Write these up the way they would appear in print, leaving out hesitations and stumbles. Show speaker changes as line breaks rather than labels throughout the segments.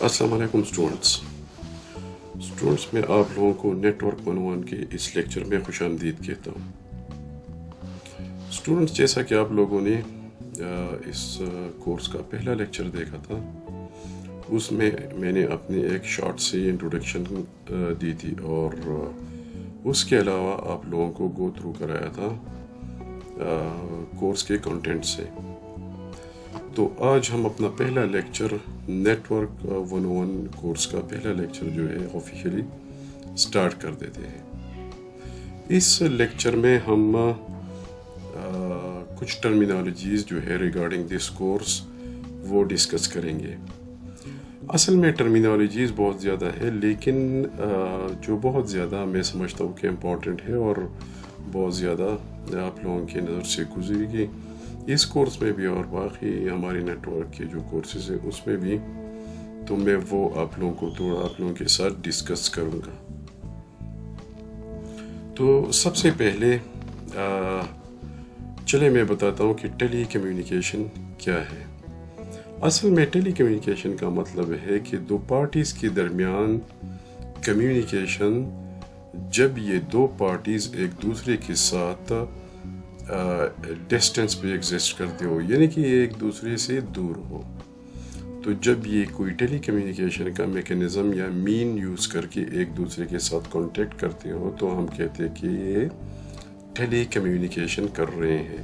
السلام علیکم اسٹوڈنٹس میں آپ لوگوں کو نیٹ ورک 101 کے اس لیکچر میں خوش آمدید کہتا ہوں. اسٹوڈنٹس، جیسا کہ آپ لوگوں نے اس کورس کا پہلا لیکچر دیکھا تھا، اس میں میں نے اپنی ایک شارٹ سی انٹروڈکشن دی تھی اور اس کے علاوہ آپ لوگوں کو گو تھرو کرایا تھا کورس کے کنٹینٹ سے. تو آج ہم اپنا پہلا لیکچر نیٹ ورک 101 کورس کا پہلا لیکچر جو ہے آفیشیلی سٹارٹ کر دیتے ہیں. اس لیکچر میں ہم کچھ ٹرمینالوجیز جو ہے ریگارڈنگ دس کورس وہ ڈسکس کریں گے. اصل میں ٹرمینالوجیز بہت زیادہ ہے، لیکن جو بہت زیادہ میں سمجھتا ہوں کہ امپورٹنٹ ہے اور بہت زیادہ آپ لوگوں کی نظر سے گزرے گی اس کورس میں بھی اور باقی ہماری نیٹ ورک کے جو کورسز ہیں اس میں بھی، تو میں وہ آپ لوگوں کے ساتھ ڈسکس کروں گا. تو سب سے پہلے چلے میں بتاتا ہوں کہ ٹیلی کمیونیکیشن کیا ہے. اصل میں ٹیلی کمیونیکیشن کا مطلب ہے کہ دو پارٹیز کے درمیان کمیونیکیشن، جب یہ دو پارٹیز ایک دوسرے کے ساتھ ڈسٹینس پہ ایگزسٹ کرتے ہو، یعنی کہ ایک دوسرے سے دور ہو، تو جب یہ کوئی ٹیلی کمیونیکیشن کا میکینزم یا مین یوز کر کے ایک دوسرے کے ساتھ کانٹیکٹ کرتے ہو تو ہم کہتے ہیں کہ یہ ٹیلی کمیونیکیشن کر رہے ہیں.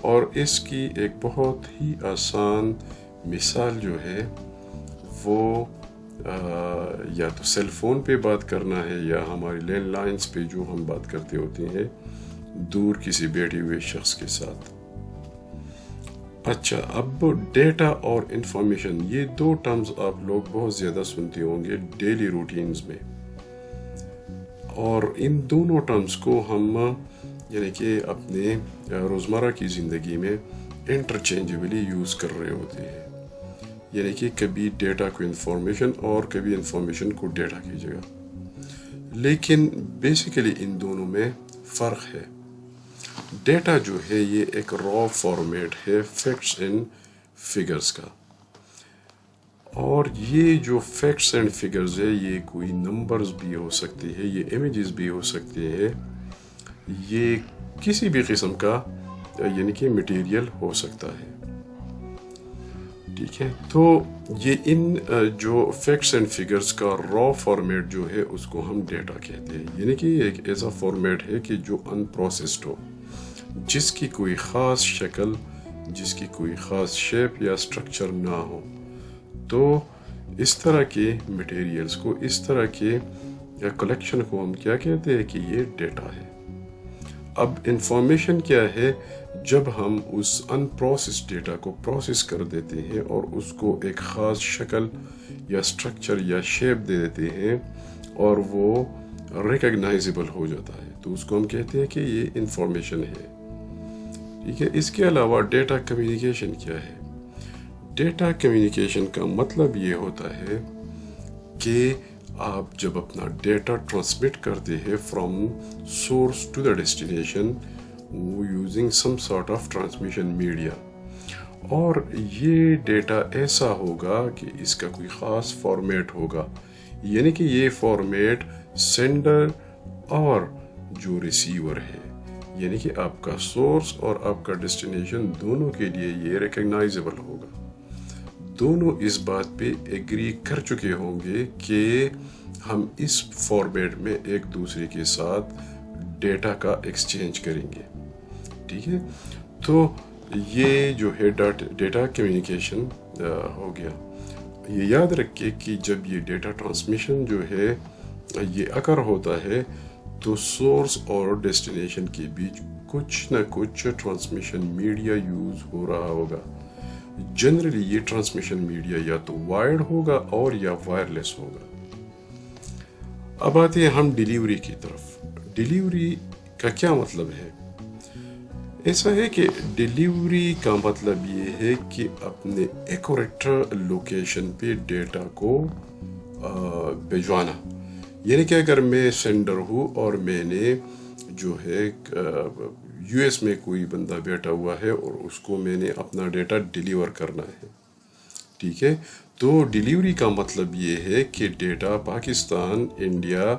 اور اس کی ایک بہت ہی آسان مثال جو ہے وہ یا تو سیل فون پہ بات کرنا ہے یا ہماری لینڈ لائنز پہ جو ہم بات کرتے ہوتے ہیں دور کسی بیٹھے ہوئے شخص کے ساتھ. اچھا، اب ڈیٹا اور انفارمیشن، یہ دو ٹرمز آپ لوگ بہت زیادہ سنتے ہوں گے ڈیلی روٹینز میں، اور ان دونوں ٹرمز کو ہم یعنی کہ اپنے روزمرہ کی زندگی میں انٹرچینجبلی یوز کر رہے ہوتے ہیں. یعنی کہ کبھی ڈیٹا کو انفارمیشن اور کبھی انفارمیشن کو ڈیٹا کی جگہ. لیکن بیسیکلی ان دونوں میں فرق ہے. ڈیٹا جو ہے یہ ایک را فارمیٹ ہے فیکٹس اینڈ فگرز کا، اور یہ جو فیکٹس اینڈ فگرز ہے یہ کوئی نمبرز بھی ہو سکتے ہیں، یہ امیجز بھی ہو سکتے ہیں، یہ کسی بھی قسم کا یعنی کہ مٹیریل ہو سکتا ہے. ٹھیک ہے، تو یہ ان جو فیکٹس اینڈ فگرز کا را فارمیٹ جو ہے اس کو ہم ڈیٹا کہتے ہیں. یعنی کہ یہ ایک ایسا فارمیٹ ہے کہ جو ان پروسیسڈ ہو، جس کی کوئی خاص شکل، جس کی کوئی خاص شیپ یا سٹرکچر نہ ہو. تو اس طرح کے مٹیریلز کو، اس طرح کے کلیکشن کو ہم کیا کہتے ہیں کہ یہ ڈیٹا ہے. اب انفارمیشن کیا ہے؟ جب ہم اس ان پروسیسڈ ڈیٹا کو پروسیس کر دیتے ہیں اور اس کو ایک خاص شکل یا سٹرکچر یا شیپ دے دیتے ہیں اور وہ ریکگنائزیبل ہو جاتا ہے، تو اس کو ہم کہتے ہیں کہ یہ انفارمیشن ہے. ٹھیک ہے، اس کے علاوہ ڈیٹا کمیونیکیشن کیا ہے؟ ڈیٹا کمیونیکیشن کا مطلب یہ ہوتا ہے کہ آپ جب اپنا ڈیٹا ٹرانسمٹ کرتے ہیں from source to the destination using some sort of transmission media, اور یہ ڈیٹا ایسا ہوگا کہ اس کا کوئی خاص فارمیٹ ہوگا. یعنی کہ یہ فارمیٹ سینڈر اور جو ریسیور ہے، یعنی کہ آپ کا سورس اور آپ کا ڈیسٹینیشن دونوں کے لیے یہ ریکگنائزیبل ہوگا. دونوں اس بات پہ ایگری کر چکے ہوں گے کہ ہم اس فارمیٹ میں ایک دوسرے کے ساتھ ڈیٹا کا ایکسچینج کریں گے. ٹھیک ہے، تو یہ جو ہے ڈیٹا کمیونیکیشن ہو گیا. یہ یاد رکھیے کہ جب یہ ڈیٹا ٹرانسمیشن جو ہے یہ اکر ہوتا ہے تو سورس اور ڈیسٹینیشن کے بیچ کچھ نہ کچھ ٹرانسمیشن میڈیا یوز ہو رہا ہوگا. جنرلی یہ ٹرانسمیشن میڈیا یا تو وائرڈ ہوگا اور یا وائرلیس ہوگا. اب آتے ہیں ہم ڈیلیوری کی طرف. ڈیلیوری کا کیا مطلب ہے؟ ایسا ہے کہ ڈیلیوری کا مطلب یہ ہے کہ اپنے ایکوریٹ لوکیشن پہ ڈیٹا کو بھجوانا. یعنی کہ اگر میں سینڈر ہوں اور میں نے جو ہے یو ایس میں کوئی بندہ بیٹھا ہوا ہے اور اس کو میں نے اپنا ڈیٹا ڈیلیور کرنا ہے، ٹھیک ہے. تو ڈیلیوری کا مطلب یہ ہے کہ ڈیٹا پاکستان، انڈیا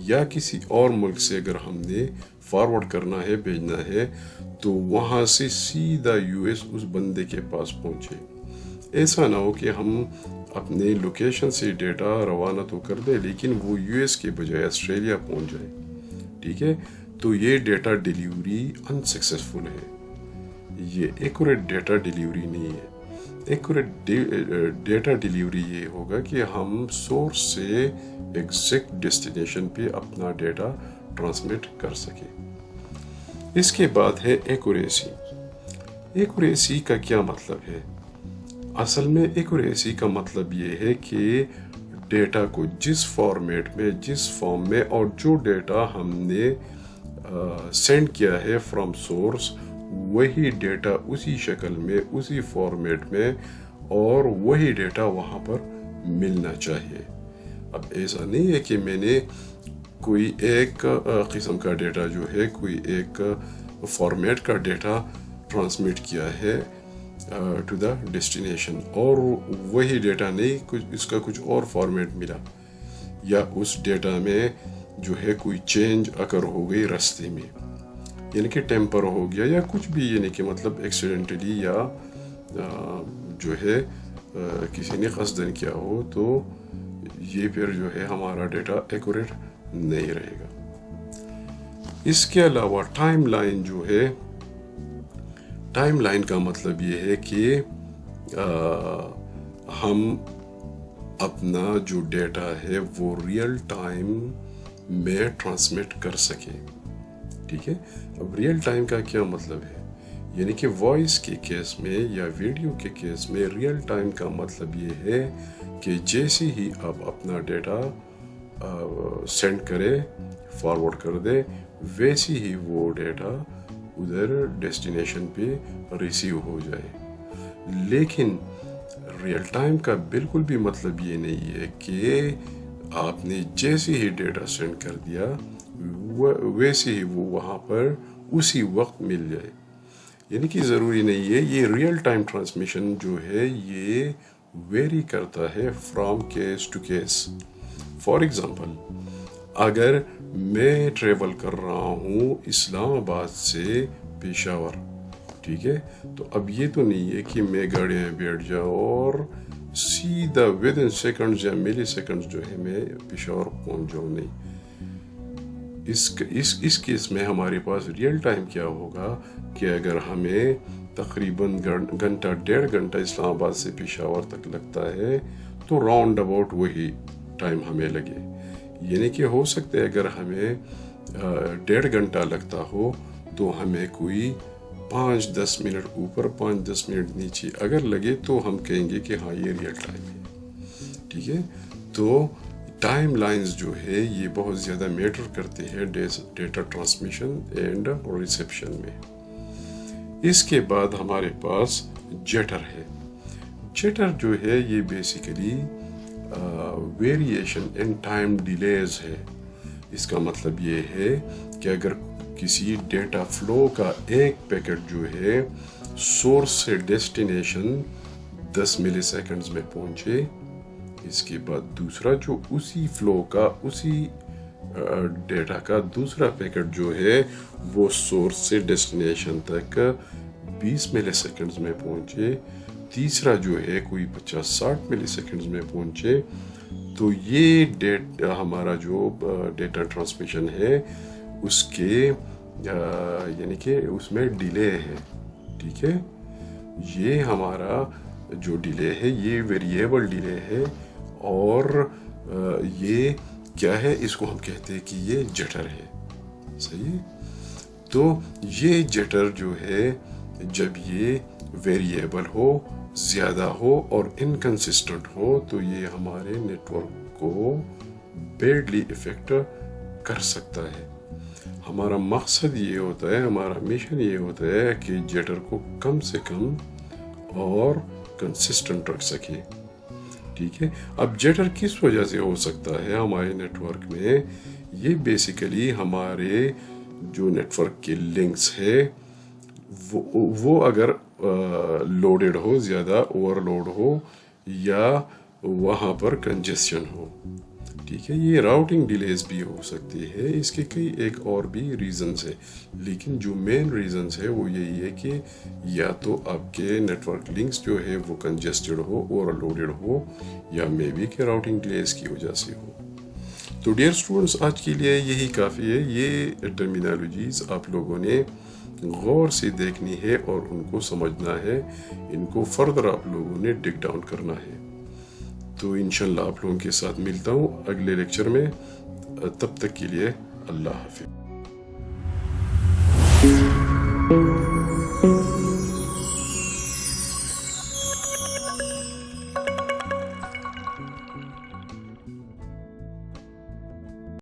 یا کسی اور ملک سے اگر ہم نے فارورڈ کرنا ہے، بھیجنا ہے، تو وہاں سے سیدھا یو ایس اس بندے کے پاس پہنچے. ایسا نہ ہو کہ ہم اپنے لوکیشن سے ڈیٹا روانہ تو کر دیں لیکن وہ یو ایس کے بجائے آسٹریلیا پہنچ جائے. ٹھیک ہے. تو یہ ڈیٹا ڈیلیوری انسکسیسفل ہے. یہ ایکوریٹ ڈیٹا ڈیلیوری نہیں ہے. ایکوریٹ ڈیٹا ڈیلیوری یہ ہوگا کہ ہم سورس سے ایگزیکٹ ڈیسٹینیشن پہ اپنا ڈیٹا ٹرانسمٹ کر سکیں. اس کے بعد ہے ایکوریسی. ایکوریسی کا کیا مطلب ہے؟ اصل میں ایکوریسی کا مطلب یہ ہے کہ ڈیٹا کو جس فارمیٹ میں، جس فارم میں، اور جو ڈیٹا ہم نے سینڈ کیا ہے فرام سورس، وہی ڈیٹا اسی شکل میں، اسی فارمیٹ میں، اور وہی ڈیٹا وہاں پر ملنا چاہیے. اب ایسا نہیں ہے کہ میں نے کوئی ایک قسم کا ڈیٹا جو ہے، کوئی ایک فارمیٹ کا ڈیٹا ٹرانسمٹ کیا ہے ٹو دا ڈیسٹینیشن، اور وہی ڈیٹا نہیں، اس کا کچھ اور فارمیٹ ملا، یا اس ڈیٹا میں جو ہے کوئی چینج اکر ہو گئی راستے میں، یعنی کہ ٹیمپر ہو گیا یا کچھ بھی، یعنی کہ مطلب ایکسیڈنٹلی یا جو ہے کسی نے قصدن کیا ہو، تو یہ پھر جو ہے ہمارا ڈیٹا ایکوریٹ نہیں رہے گا. اس کے علاوہ ٹائم لائن جو ہے، ٹائم لائن کا مطلب یہ ہے کہ ہم اپنا جو ڈیٹا ہے وہ ریئل ٹائم میں ٹرانسمٹ کر سکیں. ٹھیک ہے. اب ریئل ٹائم کا کیا مطلب ہے؟ یعنی کہ وائس کے کیس میں یا ویڈیو کے کیس میں ریئل ٹائم کا مطلب یہ ہے کہ جیسے ہی آپ اپنا ڈیٹا سینڈ کرے، فارورڈ کر دے، ویسے ہی وہ ڈیٹا ادھر ڈیسٹینیشن پہ ریسیو ہو جائے. لیکن ریئل ٹائم کا بالکل بھی مطلب یہ نہیں ہے کہ آپ نے جیسے ہی ڈیٹا سینڈ کر دیا ویسے ہی وہ وہاں پر اسی وقت مل جائے. یعنی کہ ضروری نہیں ہے. یہ ریئل ٹائم ٹرانسمیشن جو ہے یہ ویری کرتا ہے from case to case. For example, اگر میں ٹریول کر رہا ہوں اسلام آباد سے پشاور، ٹھیک ہے، تو اب یہ تو نہیں ہے کہ میں گاڑی میں بیٹھ جاؤں اور سیدھا ود ان سیکنڈز یا ملی سیکنڈز جو ہے میں پشاور پہنچ جاؤں. نہیں. اس کیس میں ہمارے پاس ریئل ٹائم کیا ہوگا کہ اگر ہمیں تقریباً گھنٹہ 1.5 گھنٹہ اسلام آباد سے پشاور تک لگتا ہے تو راؤنڈ اباؤٹ وہی ٹائم ہمیں لگے. یعنی کہ ہو سکتا ہے اگر ہمیں 1.5 گھنٹہ لگتا ہو تو ہمیں کوئی 5-10 منٹ اوپر 5-10 منٹ نیچے اگر لگے تو ہم کہیں گے کہ ہاں یہ ریئل ٹائم ہے. ٹھیک ہے. تو ٹائم لائنز جو ہے یہ بہت زیادہ میٹر کرتے ہیں ڈیٹا ٹرانسمیشن اینڈ ریسیپشن میں. اس کے بعد ہمارے پاس جٹر ہے. جٹر جو ہے یہ basically variation in time delays ہے. اس کا مطلب یہ ہے کہ اگر کسی ڈیٹا فلو کا ایک پیکٹ جو ہے سورس سے ڈیسٹینیشن 10 ملی سیکنڈز میں پہنچے، اس کے بعد دوسرا جو اسی فلو کا، اسی ڈیٹا کا دوسرا پیکٹ جو ہے وہ سورس سے ڈیسٹینیشن تک 20 ملی سیکنڈز میں پہنچے، تیسرا جو ہے کوئی 50-60 ملی سیکنڈز میں پہنچے، تو یہ ہمارا جو ڈیٹا ٹرانسمیشن ہے اس کے یعنی کہ اس میں ڈیلے ہے. ٹھیک ہے. یہ ہمارا جو ڈیلے ہے یہ ویریبل ڈیلے ہے، اور یہ کیا ہے، اس کو ہم کہتے ہیں کہ یہ جٹر ہے. صحیح ہے. تو یہ جٹر جو ہے جب یہ ویریبل ہو، زیادہ ہو اور انکنسسٹنٹ ہو تو یہ ہمارے نیٹ ورک کو بیڈلی افیکٹ کر سکتا ہے. ہمارا مقصد یہ ہوتا ہے، ہمارا مشن یہ ہوتا ہے کہ جٹر کو کم سے کم اور کنسسٹنٹ رکھ سکے. ٹھیک ہے. اب جٹر کس وجہ سے ہو سکتا ہے ہمارے نیٹ ورک میں؟ یہ بیسیکلی ہمارے جو نیٹ ورک کے لنکس ہے وہ اگر لوڈڈ ہو، زیادہ اوور لوڈ ہو، یا وہاں پر کنجسشن ہو. ٹھیک ہے, یہ راؤٹنگ ڈیلیز بھی ہو سکتی ہے, اس کے کئی ایک اور بھی ریزنز ہے, لیکن جو مین ریزنز ہے وہ یہی ہے کہ یا تو آپ کے نیٹ ورک لنکس جو ہے وہ کنجسٹڈ ہو, اوور لوڈڈ ہو, یا مے بی کہ راؤٹنگ ڈیلیز کی وجہ سے ہو. تو ڈیئر اسٹوڈنٹس, آج کے لیے یہی کافی ہے. یہ ٹرمینالوجیز آپ لوگوں نے غور سے دیکھنی ہے اور ان کو سمجھنا ہے, ان کو فردر آپ لوگوں نے ڈگ ڈاؤن کرنا ہے. تو انشاءاللہ آپ لوگوں کے ساتھ ملتا ہوں اگلے لیکچر میں. تب تک کے لیے اللہ حافظ.